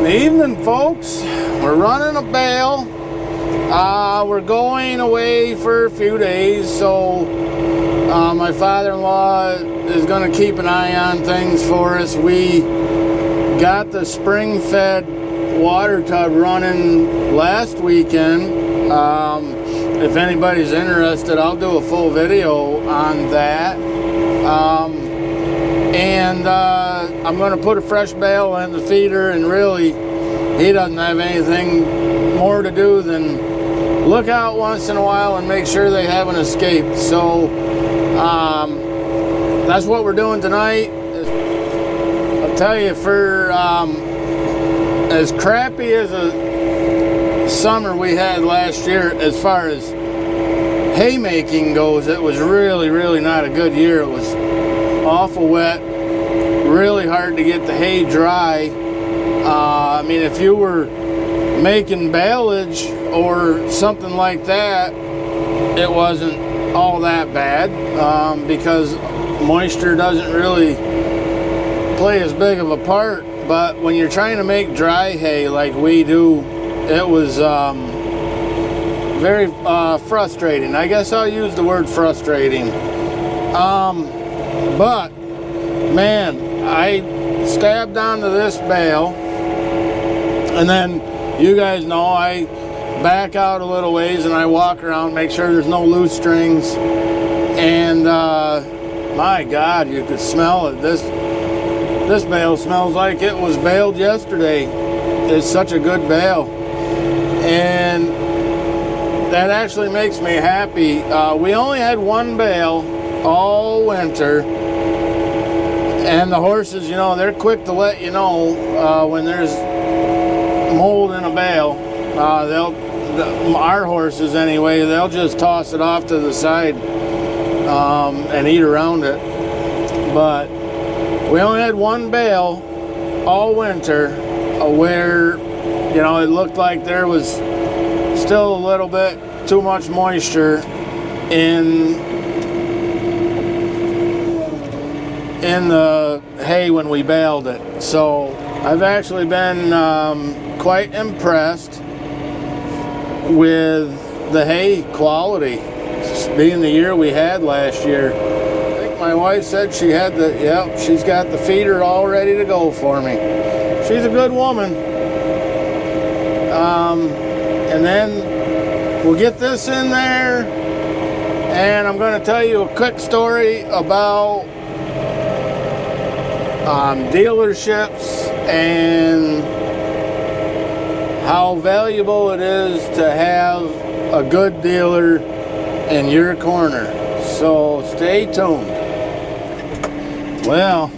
Evening, folks. We're running a bale. We're going away for a few days, so my father-in-law is going to keep an eye on things for us. We got the spring-fed water tub running last weekend. If anybody's interested, I'll do a full video on that. I'm going to put a fresh bale in the feeder, and really he doesn't have anything more to do than look out once in a while and make sure they haven't escaped. So that's what we're doing tonight. I'll tell you, for as crappy as a summer we had last year as far as haymaking goes, it was really not a good year. It was awful wet, really hard to get the hay dry. I mean, if you were making baleage or something like that, it wasn't all that bad, because moisture doesn't really play as big of a part. But when you're trying to make dry hay like we do, it was very frustrating. I guess I'll use the word frustrating. But man, I stabbed onto this bale, and then you guys know I back out a little ways and I walk around, make sure there's no loose strings, and my God, you could smell it. This bale smells like it was baled yesterday. It's such a good bale, and that actually makes me happy. We only had one bale all winter, and the horses, you know, they're quick to let you know when there's mold in a bale. Our horses anyway, they'll just toss it off to the side and eat around it. But we only had one bale all winter where, you know, it looked like there was still a little bit too much moisture in the hay when we baled it. So I've actually been quite impressed with the hay quality, being the year we had last year. I think my wife said she had she's got the feeder all ready to go for me. She's a good woman. And then we'll get this in there, and I'm going to tell you a quick story about dealerships and how valuable it is to have a good dealer in your corner. So stay tuned. Well,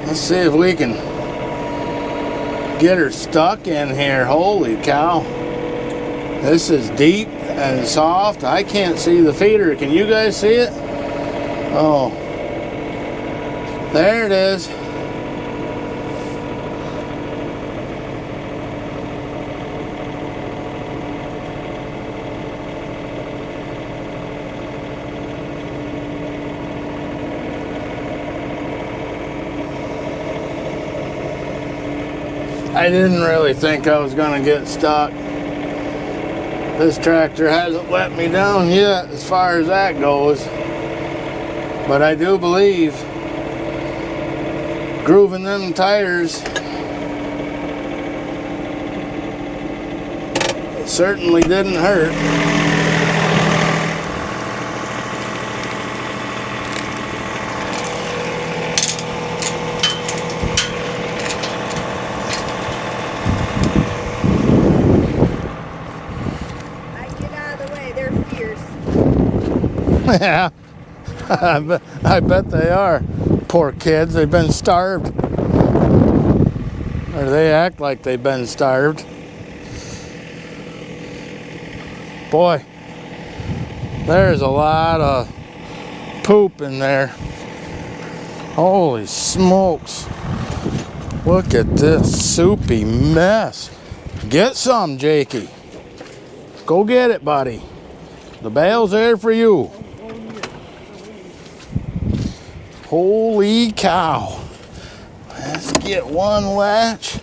let's see if we can get her stuck in here. Holy cow. This is deep and soft. I can't see the feeder. Can you guys see it? Oh, there it is. I didn't really think I was going to get stuck. This tractor hasn't let me down yet as far as that goes. But I do believe grooving them tires certainly didn't hurt. Yeah, I bet they are. Poor kids, they've been starved. Or they act like they've been starved. Boy, there's a lot of poop in there. Holy smokes. Look at this soupy mess. Get some, Jakey. Go get it, buddy. The bale's there for you. Holy cow. Let's get one latch,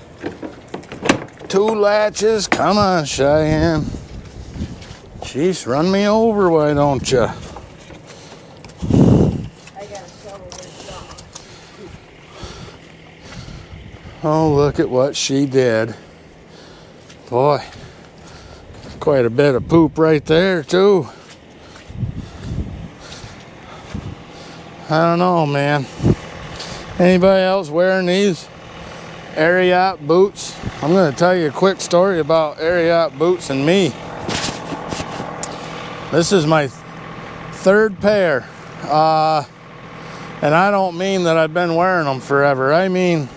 2 latches. Come on, Cheyenne. Jeez, run me over, why don't you? Oh, look at what she did. Boy, quite a bit of poop right there, too. I don't know, man. Anybody else wearing these Ariat boots? I'm going to tell you a quick story about Ariat boots and me. This is my 3rd pair. And I don't mean that I've been wearing them forever. I mean,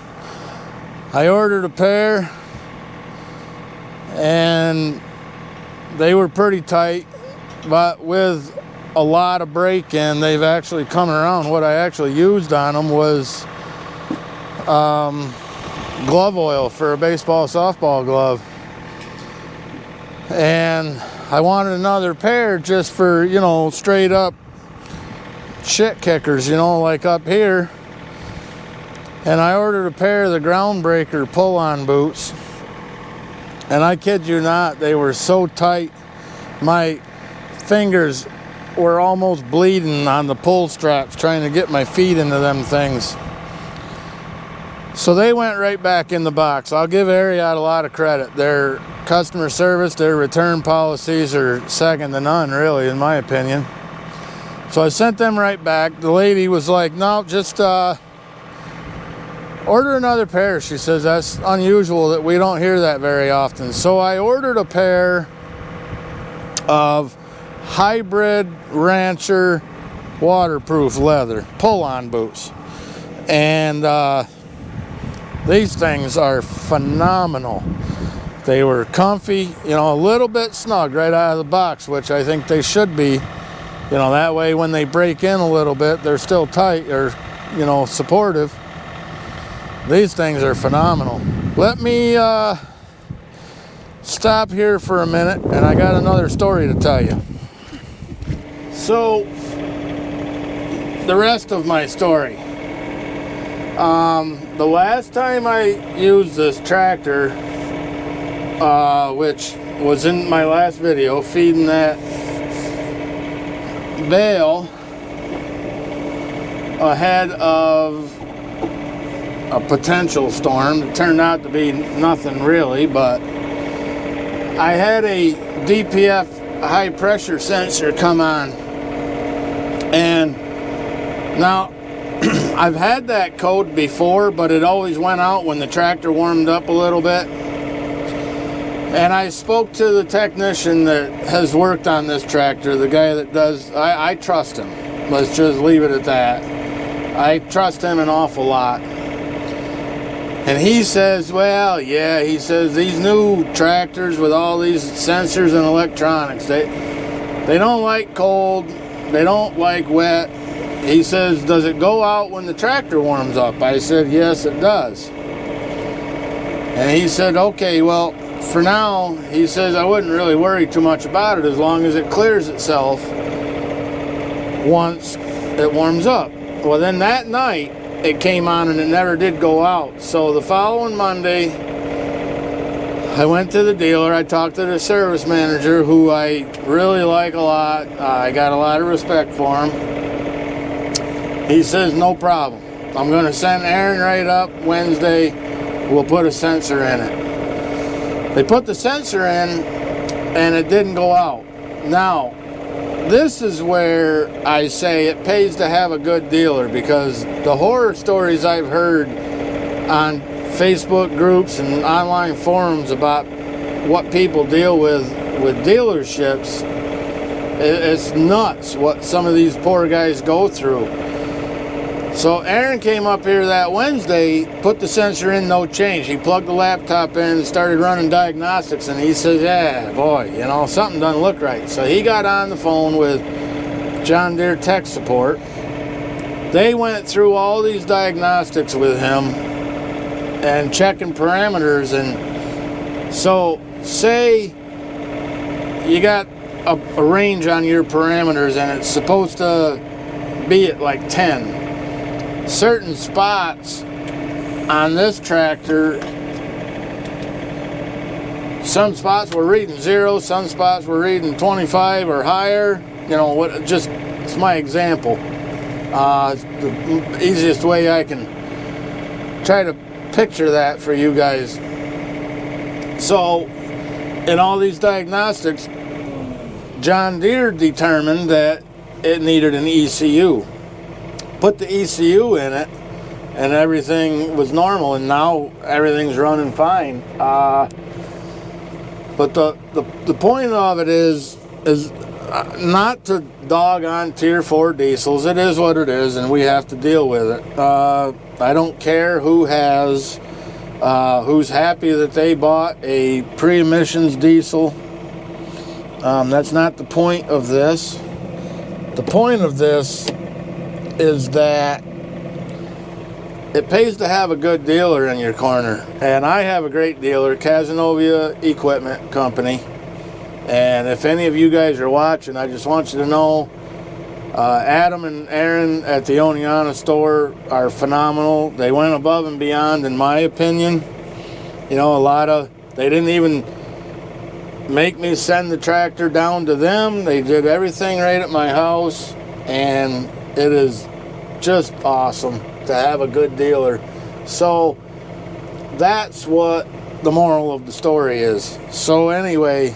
I ordered a pair and they were pretty tight, but with a lot of break-in, they've actually come around. What I actually used on them was glove oil for a baseball softball glove, and I wanted another pair just for, you know, straight up shit kickers, you know, like up here. And I ordered a pair of the Groundbreaker pull-on boots, and I kid you not, they were so tight my fingers were almost bleeding on the pull straps trying to get my feet into them things. So they went right back in the box. I'll give Ariat a lot of credit. Their customer service, their return policies are second to none, really, in my opinion. So I sent them right back. The lady was like, no, just order another pair. She says that's unusual, that we don't hear that very often. So I ordered a pair of hybrid rancher waterproof leather pull-on boots, and these things are phenomenal. They were comfy, you know, a little bit snug right out of the box, which I think they should be, you know, that way when they break in a little bit they're still tight, or, you know, supportive. These things are phenomenal. Let me stop here for a minute, and I got another story to tell you. So, the rest of my story. The last time I used this tractor, which was in my last video, feeding that bale ahead of a potential storm. It turned out to be nothing really, but I had a DPF high pressure sensor come on. And now I've had that code before, but it always went out when the tractor warmed up a little bit. And I spoke to the technician that has worked on this tractor, the guy that does, I trust him. Let's just leave it at that. I trust him an awful lot. And he says, well, yeah, he says these new tractors with all these sensors and electronics, they don't like cold, they don't like wet. He says, does it go out when the tractor warms up? I said, yes, it does. And he said, okay, well, for now, he says, I wouldn't really worry too much about it as long as it clears itself once it warms up. Well, then that night, it came on and it never did go out. So the following Monday, I went to the dealer. I talked to the service manager, who I really like a lot. I got a lot of respect for him. He says, no problem. I'm going to send Aaron right up Wednesday. We'll put a sensor in it. They put the sensor in and it didn't go out. Now, this is where I say it pays to have a good dealer, because the horror stories I've heard on Facebook groups and online forums about what people deal with dealerships, it's nuts what some of these poor guys go through. So Aaron came up here that Wednesday, put the sensor in, no change. He plugged the laptop in and started running diagnostics, and he says, yeah, boy, you know, something doesn't look right. So he got on the phone with John Deere tech support. They went through all these diagnostics with him and checking parameters. And so say you got a range on your parameters and it's supposed to be at like 10. Certain spots on this tractor, some spots were reading 0, some spots were reading 25 or higher. You know what? Just it's my example. It's the easiest way I can try to picture that for you guys. So, in all these diagnostics, John Deere determined that it needed an ECU. Put the ECU in it, and everything was normal, and now everything's running fine. But the point of it is not to dog on Tier 4 diesels. It is what it is, and we have to deal with it. I don't care who's happy that they bought a pre-emissions diesel. That's not the point of this. The point of this is that it pays to have a good dealer in your corner, and I have a great dealer, Casanova Equipment Company. And if any of you guys are watching, I just want you to know Adam and Aaron at the Oneonta store are phenomenal. They went above and beyond, in my opinion. You know, they didn't even make me send the tractor down to them. They did everything right at my house, and it is just awesome to have a good dealer. So that's what the moral of the story is. So anyway,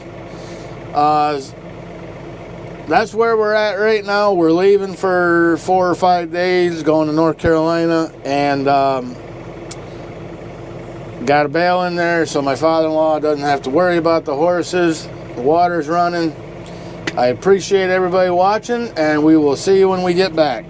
that's where we're at right now. We're leaving for 4 or 5 days, going to North Carolina, and got a bale in there so my father-in-law doesn't have to worry about the horses. The water's running. I appreciate everybody watching, and we will see you when we get back.